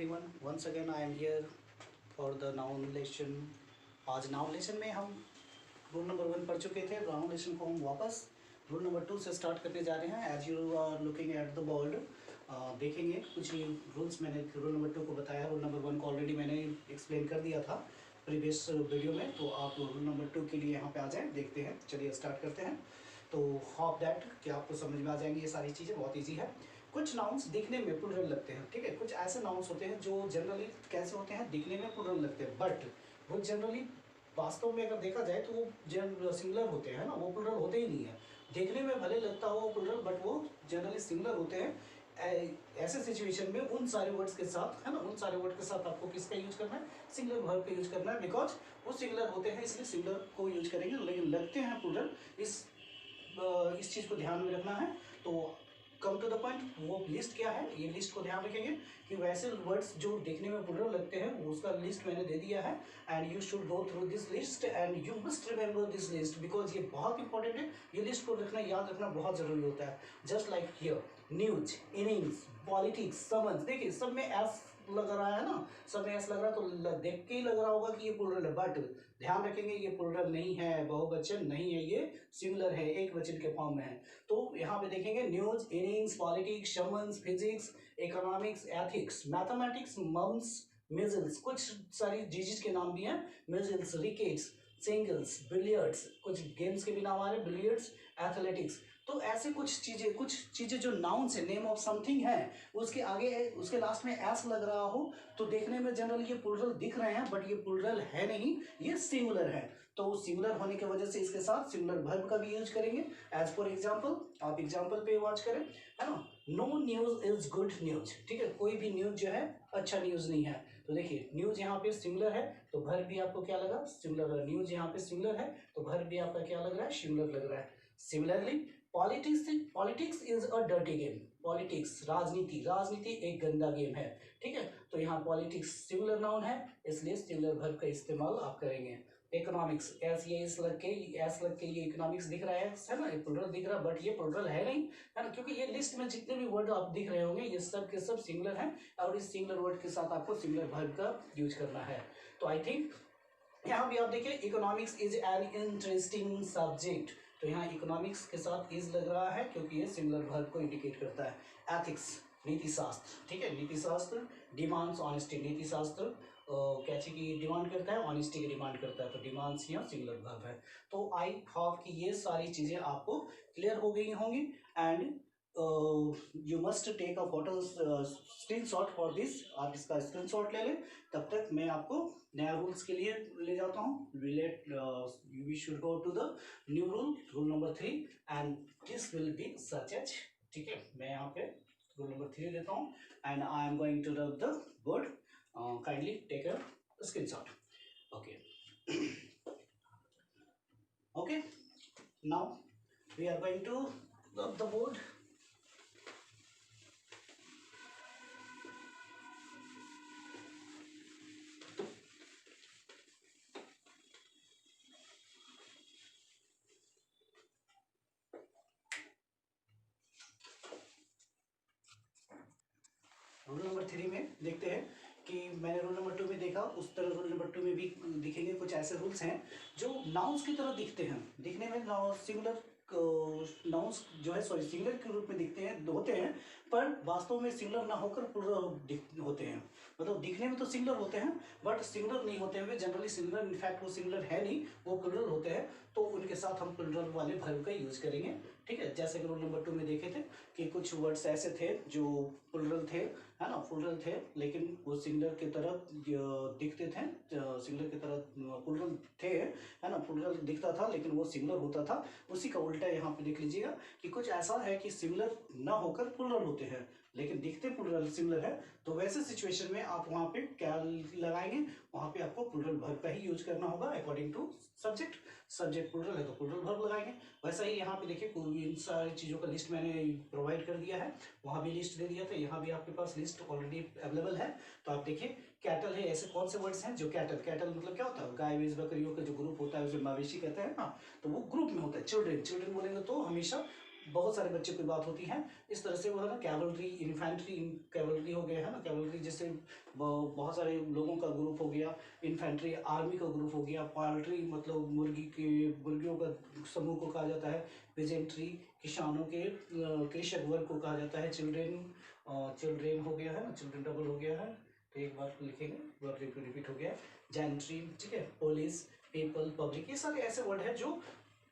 everyone. Once again I am here for the noun lesson. आज noun lesson में हम rule number 1 पढ़ चुके थे. नाउन लेसन को हम वापस रूल नंबर 2 से स्टार्ट करने जा रहे हैं. As you are looking at the board देखेंगे कुछ ही रूल्स मैंने रूल नंबर 2 को बताया. रूल नंबर 1 को ऑलरेडी मैंने एक्सप्लेन कर दिया था प्रीवियस वीडियो में. तो आप रूल नंबर 2 के लिए यहाँ पे आ जाएँ. देखते हैं, चलिए स्टार्ट करते हैं. तो होप दैट कि आपको समझ में आ जाएंगी ये सारी चीज़ें. बहुत ईजी है. कुछ नाउन्स दिखने में प्लूरल लगते हैं, ठीक है. कुछ ऐसे नाउन्स होते हैं जो जनरली कैसे होते हैं, दिखने में प्लूरल लगते हैं, बट वो जनरली वास्तव में अगर देखा जाए तो वो सिंगुलर होते हैं ना, वो प्लूरल होते ही नहीं है. देखने में भले लगता हो प्लूरल, बट वो जनरली सिंगुलर होते हैं. ऐसे सिचुएशन में उन सारे वर्ड्स के साथ, है ना, उन सारे वर्ड के साथ आपको किसका यूज करना है, सिंगुलर वर्ब का यूज करना है. बिकॉज वो सिंगुलर होते हैं इसलिए सिंगुलर को यूज करेंगे, लेकिन लगते हैं प्लूरल. इस चीज़ को ध्यान में रखना है. तो कम टू द पॉइंट, वो लिस्ट क्या है, ये लिस्ट को ध्यान रखेंगे कि वैसे वर्ड्स जो देखने में प्लूरल लगते हैं उसका लिस्ट मैंने दे दिया है. And you should go through this list and you must remember this list, because ये बहुत इंपॉर्टेंट है. ये लिस्ट को रखना, याद रखना बहुत जरूरी होता है. Just like here, news, innings, politics, summons. देखिए सब में एस लग रहा है ना, सब में एस लग रहा है, तो देख के ही लग रहा होगा कि ये प्लूरल है. बट ध्यान रखेंगे ये प्लूरल नहीं है, बहुवचन नहीं है, ये सिंगुलर है, एक वचन के फॉर्म में है. तो यहाँ पे देखेंगे news, innings, politics, summons, physics, economics, ethics, mathematics, mumps, measles. कुछ सारी डिजीज के नाम भी हैं. Measles, rickets, singles, billiards. कुछ गेम्स के भी नाम आ रहे हैं, बिलियर्ड्स, एथलेटिक्स. तो ऐसे कुछ चीजें जो नाउन्स है, नेम ऑफ समथिंग है, उसके आगे उसके लास्ट में एस लग रहा हो तो देखने में जनरली ये प्लूरल दिख रहे हैं, बट ये प्लूरल है नहीं, ये सिंगुलर है. तो सिंगुलर होने की वजह से इसके साथ सिंगुलर वर्ब का भी यूज करेंगे. एज फॉर एग्जाम्पल, आप एग्जाम्पल पे वॉच करें, है ना. No news is good news, ठीक है. कोई भी न्यूज जो है अच्छा न्यूज नहीं है. तो देखिए न्यूज यहाँ पे सिंगुलर है तो वर्ब भी आपको क्या लगा, सिंगुलर. न्यूज यहाँ पे सिंगुलर है तो वर्ब भी आपका क्या लग रहा है, सिंगुलर लग रहा है. Similarly politics is a dirty game. Politics, राजनीति एक गंदा गेम है, ठीक है. तो यहाँ पॉलिटिक्स सिंगुलर नाउन है, इसलिए सिंगुलर वर्ब का इस्तेमाल आप करेंगे. इकोनॉमिक्स, एस लग के ये इकोनॉमिक्स दिख रहा है ना, ये प्लूरल दिख रहा है, बट ये प्लूरल है नहीं, है ना, क्योंकि ये लिस्ट में जितने भी वर्ड आप दिख रहे होंगे ये सब के सब सिंगुलर हैं, और इस सिंगुलर वर्ड के साथ आपको सिंगुलर वर्ब का यूज करना है. तो आई थिंक यहाँ भी आप देखिए, economics is an interesting subject. तो यहाँ इकोनॉमिक्स के साथ इज लग रहा है क्योंकि ये सिंगुलर वर्ब को इंडिकेट करता है. एथिक्स, नीति शास्त्र, ठीक है. नीति शास्त्र, डिमांड्स ऑनेस्टी. नीति शास्त्र कैसे की डिमांड करता है, ऑनेस्टी की डिमांड करता है. तो डिमांड्स यहाँ सिंगुलर वर्ब है. तो आई होप कि ये सारी चीजें आपको क्लियर हो गई होंगी. And you must take a photo screenshot for this. आप इसका स्क्रीनशॉट ले लें. तब तक मैं आपको नया रूल्स के लिए ले जाता हूँ. We should go to the new rule number 3 and this will be such as, ठीक है. मैं यहाँ पे रूल नंबर 3 लेता हूँ and I am going to rub the board. Kindly take a screenshot. Okay okay, now we are going to rub the board. Rule number 3 में देखते हैं कि मैंने रूल नंबर 2 में देखा, उस तरह रूल नंबर 2 में भी दिखेंगे. कुछ ऐसे रूल्स हैं जो नाउन्स की तरह दिखते हैं, दिखने में सिंगुलर नाउन्स जो है, सॉरी, सिंगुलर के रूप में दिखते हैं, होते हैं, पर वास्तव में सिंगुलर ना होकर प्लूरल होते हैं. मतलब दिखने में तो सिंगुलर होते हैं बट सिंगुलर नहीं होते हुए जनरली सिंगुलर, इनफैक्ट वो सिंगुलर है नहीं, वो प्लूरल होते हैं. तो उनके साथ हम प्लूरल वाले वर्ब का यूज करेंगे, ठीक है. जैसे कि रूल नंबर 2 में देखे थे कि कुछ वर्ड्स ऐसे थे जो प्लूरल थे, है ना, प्लूरल थे, लेकिन वो सिंगुलर की तरह दिखते थे, सिंगुलर की तरह प्लूरल थे, है ना, प्लूरल दिखता था लेकिन वो सिंगुलर होता था. उसी का उल्टा यहाँ पे देख लीजिएगा कि कुछ ऐसा है कि सिंगुलर ना होकर प्लूरल होते हैं लेकिन दिखते प्लूरल सिंगुलर है. तो वैसे सिचुएशन में आप वहाँ पे क्या लगाएंगे, वहाँ पे आपको प्लूरल वर्ब का ही यूज करना होगा according to subject. Subject plural है तो प्लूरल वर्ब लगाएंगे. वैसा ही यहाँ पे देखिए इन सारी चीज़ों का लिस्ट मैंने प्रोवाइड कर दिया है, वहाँ भी लिस्ट दे दिया था, यहाँ भी आपके पास लिस्ट ऑलरेडी अवेलेबल है. तो आप देखिए, कैटल है, ऐसे कौन से वर्ड्स हैं जो कैटल मतलब क्या होता है, गाय भैंस बकरियों का जो ग्रुप होता है उसे मवेशी कहते हैं ना. तो वो ग्रुप में होता है. चिल्ड्रेन बोलेंगे तो हमेशा बहुत सारे बच्चों की बात होती है। इस तरह से वो है ना कैवलरी, इन्फेंट्री, कैवलरी हो गया है ना, कैवलरी जैसे बहुत सारे लोगों का ग्रुप हो गया, इन्फेंट्री आर्मी का ग्रुप हो गया, पोल्ट्री मतलब मुर्गियों का समूह को कहा जाता है, पेजेंट्री किसानों के कृषक वर्ग को कहा जाता है, चिल्ड्रेन हो गया है ना, चिल्ड्रेन डबल हो गया है तो एक बार लिखेंगे, वर्ड रिपीट हो गया, जेंट्री, ठीक है, पुलिस, पीपल, पब्लिक, ये सारे ऐसे वर्ड हैं जो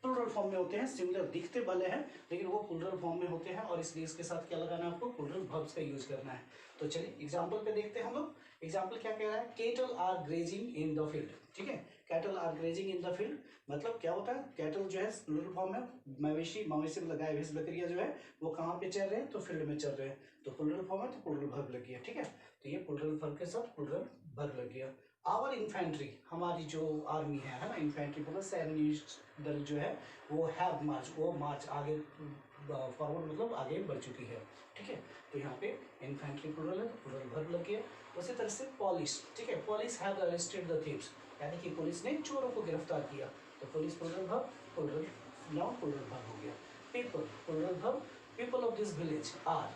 प्लूरल फॉर्म में होते हैं, सिमिलर दिखते भले हैं लेकिन वो प्लूरल फॉर्म में होते हैं और इसलिए इसके साथ क्या लगाना है आपको, प्लूरल वर्ब्स का यूज करना है। तो चलिए एग्जांपल पे देखते हैं हम लोग। एग्जांपल क्या कह रहा है, cattle are grazing in the field, ठीक है, cattle are grazing in the field मतलब क्या होता है, कैटल जो है प्लूरल फॉर्म है, मवेशी में लगाए भैंस बकरियां जो है वो कहाँ पे चल रहे हैं, तो फील्ड में चल रहे हैं, तो प्लूरल फॉर्म है तो प्लूरल वर्ब लग गया, ठीक है, तो ये प्लूरल वर्ब के साथ प्लूरल वर्ब लग गया। आवर इन्फेंट्री, हमारी जो आर्मी है ना, इन्फेंट्री मतलब सैन्य दल जो है वो हैव मार्च, वो मार्च आगे फॉरवर्ड मतलब आगे बढ़ चुकी है, ठीक है, तो यहाँ पे इन्फेंट्री प्लूरल है तो प्लूरल वर्ब लग गया। उसी तरह से पुलिस, ठीक है, police have arrested the thieves, यानी कि पुलिस ने चोरों को गिरफ्तार किया, तो police plural verb, plural noun plural verb हो गया। People plural verb, people of this village are,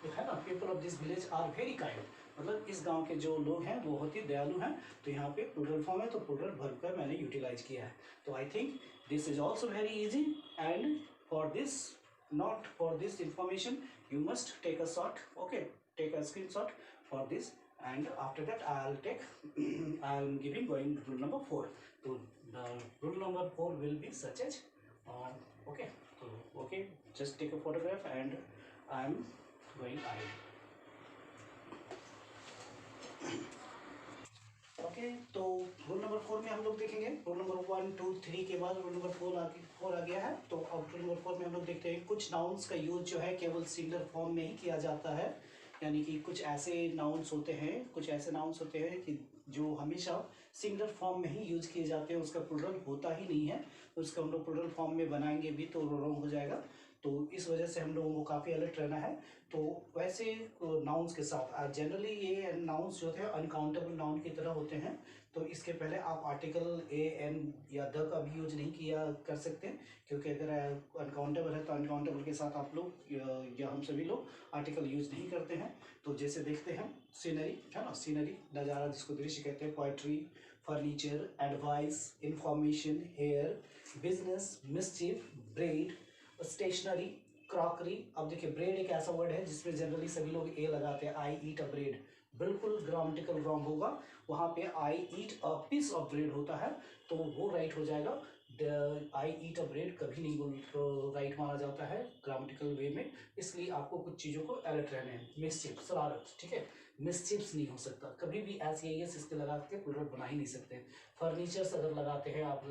है ना, people of this village are very kind, मतलब इस गांव के जो लोग हैं वो बहुत ही दयालु हैं, तो यहाँ पे प्लूरल फॉर्म है तो प्लूरल वर्ब का मैंने यूटिलाइज किया है। तो I think this is also very easy and for this, not for this information you must take a shot, okay, take a screenshot for this and after that I'll take I'm giving going rule number 4. So the rule number 4 will be such as okay, so okay, just take a photograph and I'm going ahead. Okay, तो rule number 4 में हम लोग देखेंगे, rule number 1 2 3 के बाद rule number 4 आ गया है, तो अब रूल नंबर 4 में हम लोग देखते हैं कुछ नाउन्स का यूज जो है केवल सिंगुलर फॉर्म में ही किया जाता है, यानी कि कुछ ऐसे नाउन्स होते हैं, कुछ ऐसे नाउन्स होते हैं कि जो हमेशा सिंगुलर फॉर्म में ही यूज किए जाते हैं, उसका प्लूरल होता ही नहीं है, उसका हम लोग प्लूरल फॉर्म में बनाएंगे भी तो रॉन्ग हो जाएगा, तो इस वजह से हम लोगों को काफ़ी अलर्ट रहना है। तो वैसे नाउन्स के साथ जनरली ये नाउन्स जो थे अनकाउंटेबल नाउन की तरह होते हैं, तो इसके पहले आप आर्टिकल ए एन या द का भी यूज नहीं किया कर सकते, क्योंकि अगर अनकाउंटेबल है तो अनकाउंटेबल के साथ आप लोग या हम सभी लोग आर्टिकल यूज नहीं करते हैं। तो जैसे देखते हैं सीनरी है ना, सीनरी नज़ारा जिसको दृश्य कहते हैं, poetry, furniture, advice, information, hair, business, mischief, bread, stationery, crockery. अब देखिए ब्रेड एक ऐसा वर्ड है जिसमें जनरली सभी लोग ए लगाते हैं, आई ईट अ ब्रेड, बिल्कुल ग्रामेटिकल रॉन्ग होगा, वहाँ पे आई ईट अ पीस ऑफ ब्रेड होता है तो वो राइट हो जाएगा, आई ईट अ ब्रेड कभी नहीं बोल राइट माना जाता है ग्रामेटिकल वे में, इसलिए आपको कुछ चीज़ों को अलर्ट रहने हैं। मिसचिफ, शरारत, ठीक है, मिसचिप्स नहीं हो सकता कभी भी, ऐसे इसके लगा के प्लूरल बना ही नहीं सकते। फर्नीचर्स अगर लगाते हैं आप,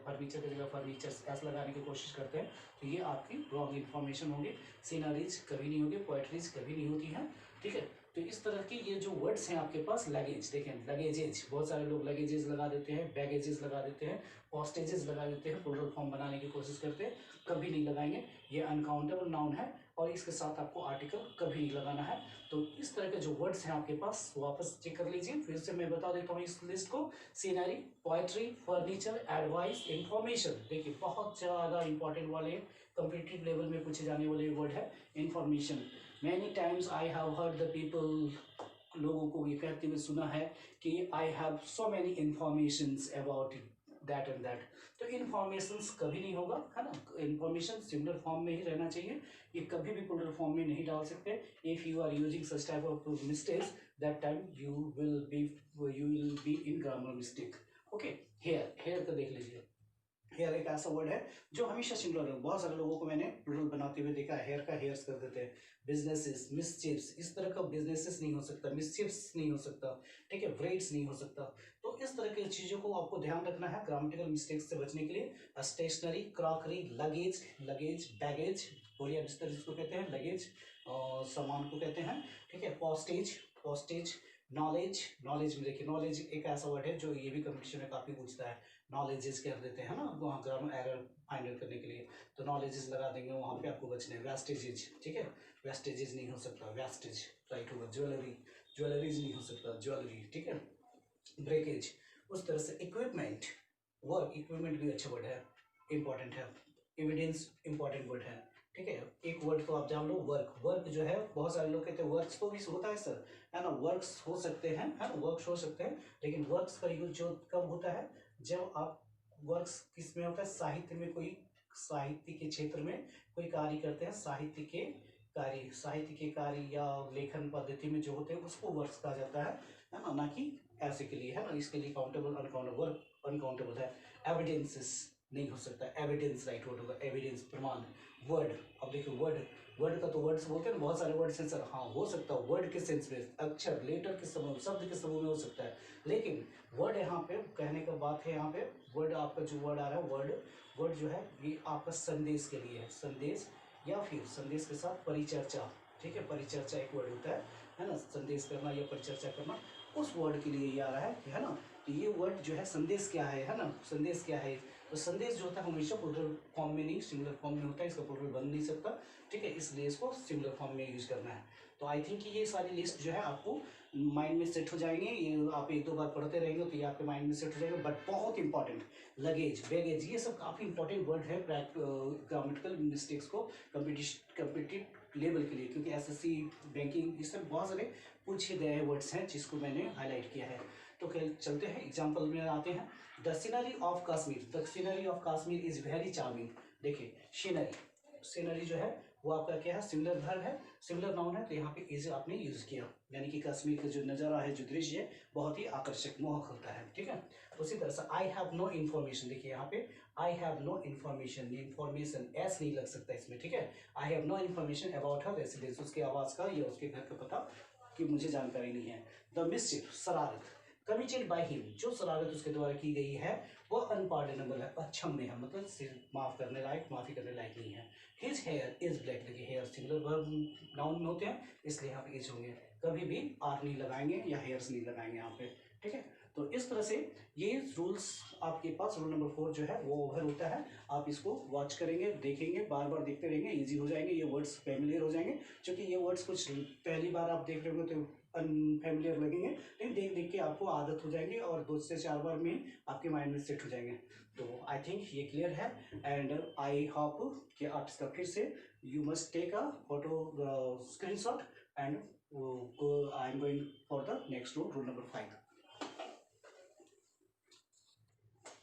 फर्नीचर की जगह फर्नीचर्स ऐसा लगाने की कोशिश करते हैं तो ये आपकी रॉन्ग इन्फॉर्मेशन होगी। सीनरीज कभी नहीं होगी, पोएट्रीज कभी नहीं होती हैं, ठीक है, तो इस तरह के ये जो वर्ड्स हैं आपके पास, लगेज देखें, लगेजेज, बहुत सारे लोग लगेजेज लगा देते हैं, बैगेजेस लगा देते हैं, पोस्टेजेस लगा देते हैं, प्लूरल फॉर्म बनाने की कोशिश करते हैं, कभी नहीं लगाएंगे, ये अनकाउंटेबल नाउन है और इसके साथ आपको आर्टिकल कभी नहीं लगाना है। तो इस तरह के जो वर्ड्स हैं आपके पास वापस चेक कर लीजिए, फिर से मैं बता देता हूँ इस लिस्ट को, scenery, poetry, furniture, advice, information, देखिए बहुत ज़्यादा इंपॉर्टेंट वाले कॉम्पिटिटिव लेवल में पूछे जाने वाले वर्ड है information. Many times I have heard the people, लोगों को ये कहते हुए सुना है कि I have so many informations about that and that, तो इन्फॉर्मेशंस कभी नहीं होगा, है ना, इन्फॉर्मेशन सिंगुलर फॉर्म में ही रहना चाहिए, ये कभी भी प्लूरल फॉर्म में नहीं डाल सकते। If you are using such type of mistakes that time you will be in grammar mistake. Okay, hair, hair का देख लीजिए, हेयर एक ऐसा वर्ड है जो हमेशा सिंगुलर है, बहुत सारे लोगों को मैंने प्लूरल बनाते हुए देखा है, हेयर का हेयर्स कर देते हैं। बिजनेसेस, मिसचिप्स, इस तरह का बिजनेसेस नहीं हो सकता, मिसचिप्स नहीं हो सकता, ठीक है, ब्रेड्स नहीं हो सकता, तो इस तरह की चीज़ों को आपको ध्यान रखना है ग्रामेटिकल मिस्टेक्स से बचने के लिए। स्टेशनरी, क्रॉकरी, लगेज, बैगेज, बोरिया बिस्तर जिसको कहते हैं, लगेज सामान को कहते हैं, ठीक है, पोस्टेज, नॉलेज, नॉलेज में देखिए, नॉलेज एक ऐसा वर्ड है जो ये भी कंपटीशन में काफ़ी पूछता है, नॉलेजेस कर देते हैं ना वहाँ ग्रामर एरर फाइंड आउट करने के लिए, तो नॉलेजेस लगा देंगे, वहाँ पे आपको बचने हैं। वेस्टेजेज, ठीक है, वेस्टेजेस नहीं हो सकता, वेस्टेज राइट होगा। ज्वेलरी, ज्वेलरीज नहीं हो सकता, ज्वेलरी, ठीक है। ब्रेकेज, उस तरह से। इक्विपमेंट, वर्क, इक्विपमेंट भी अच्छा वर्ड है, इंपॉर्टेंट है। एविडेंस इंपॉर्टेंट वर्ड है, ठीक है। एक वर्ड तो आप जान लो, वर्क। वर्क जो है बहुत सारे लोग कहते हैं वर्क्स तो भी होता है सर, है ना, वर्क्स हो सकते हैं, है ना, वर्क्स हो सकते हैं, लेकिन वर्क्स का यूज जो कब होता है, जब आप वर्क्स किस में होता है, साहित्य में, कोई साहित्य के क्षेत्र में कोई कार्य करते हैं, साहित्य के कार्य या लेखन पद्धति में जो होते हैं उसको वर्क्स कहा जाता है ना, ना कि ऐसे के लिए, है ना। इसके लिए काउंटेबल अनकाउंटेबल, वर्क अनकाउंटेबल है। एविडेंसेस नहीं हो सकता, एविडेंस राइट वर्ड होगा, एविडेंस प्रमाण। वर्ड, अब देखिए वर्ड, वर्ड का तो वर्ड्स बोलते हैं ना, बहुत सारे वर्ड सेंस, हाँ हो सकता है वर्ड के सेंस में, अक्षर लेटर के समूह, शब्द के समूह में हो सकता है, लेकिन वर्ड यहाँ पे कहने का बात है, यहाँ पे वर्ड आपका जो वर्ड आ रहा है, वर्ड, वर्ड जो है ये आपका संदेश के लिए है, संदेश या फिर संदेश के साथ परिचर्चा, ठीक है, परिचर्चा एक वर्ड होता है ना, संदेश करना या परिचर्चा करना, उस वर्ड के लिए ये आ रहा है ना। तो ये वर्ड जो है संदेश क्या है ना, संदेश क्या है, तो संदेश जो होता है हमेशा प्लूरल फॉर्म में नहीं, सिंगुलर फॉर्म में होता है, इसका प्लूरल बन नहीं सकता, ठीक है, इसलिए इसको सिंगुलर फॉर्म में यूज करना है। तो आई थिंक ये सारी लिस्ट जो है आपको माइंड में सेट हो जाएंगे, ये आप एक दो बार पढ़ते रहेंगे तो ये आपके माइंड में सेट हो जाएगा। बट बहुत इंपॉर्टेंट, लगेज, बैगेज, ये सब काफ़ी इंपॉर्टेंट वर्ड है ग्रामेटिकल मिस्टेक्स को कम्पिटिटिव लेवल के लिए, क्योंकि एसएससी बैंकिंग इस सब बहुत सारे पूछे गए वर्ड्स हैं जिसको मैंने हाईलाइट किया है। तो चलते हैं एग्जाम्पल में आते हैं। The scenery of Kashmir, the scenery of Kashmir is very charming. देखिए सीनरी, सीनरी जो है वो आपका क्या है, सिमिलर वर्ब है, सिमिलर नाउन है, तो यहाँ पे इज आपने यूज किया, यानी कि कश्मीर का जो नज़ारा है, जो दृश्य है, बहुत ही आकर्षक, मोहक होता है, ठीक है। उसी तरह से आई हैव नो इन्फॉर्मेशन, देखिए यहाँ पे I have no information, information S नहीं लग सकता इसमें, ठीक है। I have no information about her residence, उसके आवास का या उसके घर का पता कि मुझे जानकारी नहीं है। द मिस्चिफ, शरारत, कमिटेड बाय हिम, जो शरारत उसके द्वारा की गई है वो अनपार्डनेबल है, अक्षम्य है, मतलब सिर्फ माफ करने लायक, माफी करने लायक नहीं है। हिज हेयर इज ब्लैक, देखिए हेयर सिंगुलर वर्ब नाउन में होते हैं, इसलिए यहाँ पे इज होंगे, कभी भी आर नहीं लगाएंगे या हेयर्स नहीं लगाएंगे यहाँ पे, ठीक है। तो इस तरह से ये रूल्स आपके पास, रूल नंबर 4 जो है वो ओवर होता है। आप इसको वॉच करेंगे, देखेंगे, बार बार देखते रहेंगे, इजी हो जाएंगे, ये वर्ड्स फेमिलियर हो जाएंगे, क्योंकि ये वर्ड्स कुछ पहली बार आप देख रहे होंगे तो अनफेमिलियर लगेंगे, लेकिन देख देख के आपको आदत हो जाएगी और 2 से 4 बार में आपके माइंड में सेट हो जाएंगे। तो आई थिंक ये क्लियर है, एंड आई होप कि आप इसका फिर से you must take a photo screenshot and I am going for the next rule, rule number 5।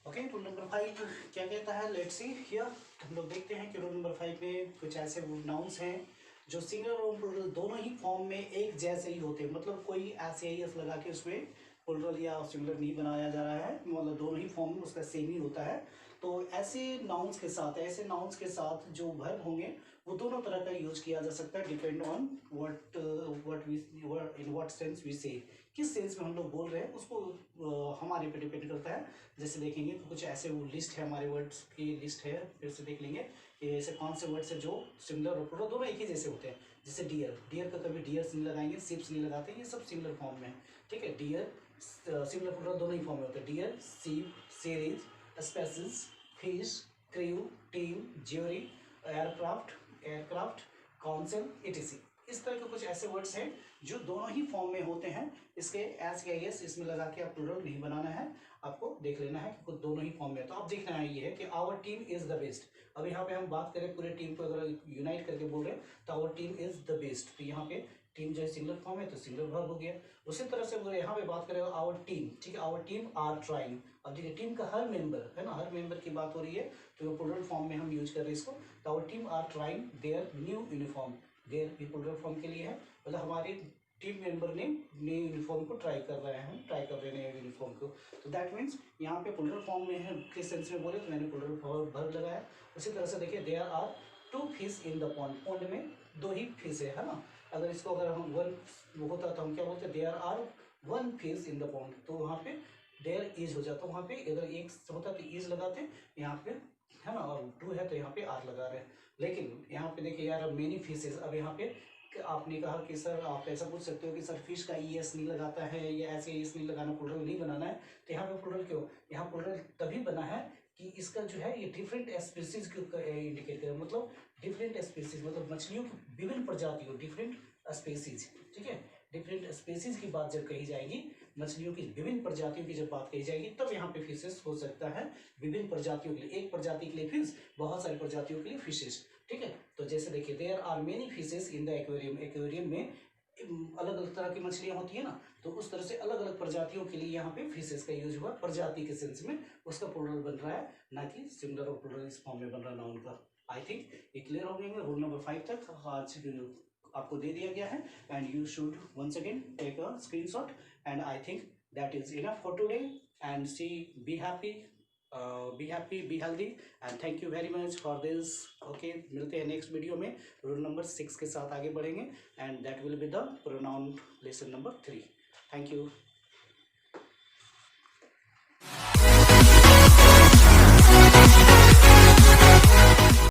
Okay, rule number 5 क्या कहता है, लेट्स सी हियर। हम लोग देखते हैं कि रूल नंबर 5 में कुछ ऐसे नाउन्स हैं जो सिंगुलर और प्लूरल दोनों ही फॉर्म में एक जैसे ही होते हैं, मतलब कोई ऐसे ही एस लगा के उसमें प्लूरल या सिंगुलर नहीं बनाया जा रहा है, मतलब दोनों ही फॉर्म में उसका सेम ही होता है। तो ऐसे नाउन्स के साथ, ऐसे नाउन्स के साथ जो वर्ब होंगे वो दोनों तरह का यूज किया जा सकता है, depend on what we in what sense we say, किस सेंस में हम लोग बोल रहे हैं उसको हमारे पे डिपेंड करता है। जैसे देखेंगे तो कुछ ऐसे वो लिस्ट है, हमारे वर्ड्स की लिस्ट है, फिर से देख लेंगे कि ऐसे कौन से वर्ड्स है जो सिमिलर और प्लूरल दोनों एक ही जैसे होते हैं। जैसे डियर, डियर का कभी डियर्स नहीं लगाएंगे, शिप्स नहीं लगाते, ये सब सिमिलर फॉर्म में है, ठीक है। डियर सिमिलर प्लूरल दोनों ही फॉर्म में होते हैं, deer, ship, series, species, fish, crew, team, jury, aircraft, council, etc. इस तरह के कुछ ऐसे वर्ड्स हैं जो दोनों ही फॉर्म में होते हैं। इसके एस या एस इसमें लगा के आप प्लूरल नहीं बनाना है, आपको देख लेना है कि कुछ दोनों ही फॉर्म में। तो आप देखना है ये है कि our team is the best. अब यहाँ पे हम बात करें पूरे टीम को अगर यूनाइट करके बोल रहे हैं तो our team is the best, तो यहाँ पे टीम जो है सिंगुलर फॉर्म है तो सिंगुलर वर्ब हो गया। उसी तरह से अगर यहाँ पे बात करें आवर टीम, ठीक है, आवर टीम आर ट्राइंग। अब देखिए टीम का हर मेंबर है ना, हर मेंबर की बात हो रही है तो प्लूरल फॉर्म में हम यूज कर रहे हैं इसको। तो our team are trying their new uniform, their भी प्लूरल फॉर्म के लिए है, मतलब हमारे टीम मेंबर ने न्यू यूनिफॉर्म को ट्राई कर रहे हैं, ट्राई कर रहे हैं नए यूनिफॉर्म को। तो दैट मीन्स यहाँ पे प्लूरल फॉर्म में है, किस सेंस में बोले तो मैंने प्लूरल वर्ब लगाया। उसी तरह से देखिए there are 2 fish in the pond, pond में 2 ही फिश है ना। अगर इसको अगर हम 1 होता तो हम क्या बोलते, there are 1 fish in the pond, तो वहाँ पे देयर इज हो जाता, वहाँ पे अगर 1 होता तो इज लगाते, यहाँ पे है ना, और 2 है तो यहाँ पे आर लगा रहे हैं। लेकिन यहाँ पे देखिए यार मेनी फिशेज, अब यहाँ पे आपने कहा कि सर आप ऐसा पूछ सकते हो कि सर फिश का ई एस नहीं लगाता है या ऐसे एस नहीं लगाना, प्लूरल नहीं बनाना है, तो यहाँ पे प्लूरल क्यों, यहाँ प्लूरल तभी बना है कि इसका जो है ये डिफरेंट स्पीसीज को इंडिकेट करे, मतलब डिफरेंट स्पीसीज मतलब मछलियों की विभिन्न प्रजातियों, डिफरेंट स्पीसीज, ठीक है। डिफरेंट स्पीसीज की बात जब कही जाएगी, मछलियों की विभिन्न प्रजातियों की जब बात कही जाएगी तब यहाँ पे फिशेस हो सकता है विभिन्न प्रजातियों के लिए, एक प्रजाति के लिए फिश, बहुत सारी प्रजातियों के लिए फिशेस। ठीक है। तो जैसे देखिए there are many fishes in the aquarium, aquarium में अलग अलग तरह की मछलियां होती है ना, तो उस तरह से अलग अलग प्रजातियों के लिए यहाँ पे फिशेस का यूज हुआ, प्रजाति के सेंस में उसका प्लूरल बन रहा है, ना कि सिंगुलर और प्लूरल इस फॉर्म में बन रहा है नाउन का। आई थिंक ये क्लियर हो गया। रूल नंबर 5 तक आज आपको दे दिया गया है, and you should once again take a screenshot, and I think that is enough for today, and see be happy, be happy, be healthy, and thank you very much for this. Okay, मिलते हैं next video में, rule number 6 के साथ आगे बढ़ेंगे, and that will be the pronoun lesson number 3। Thank you.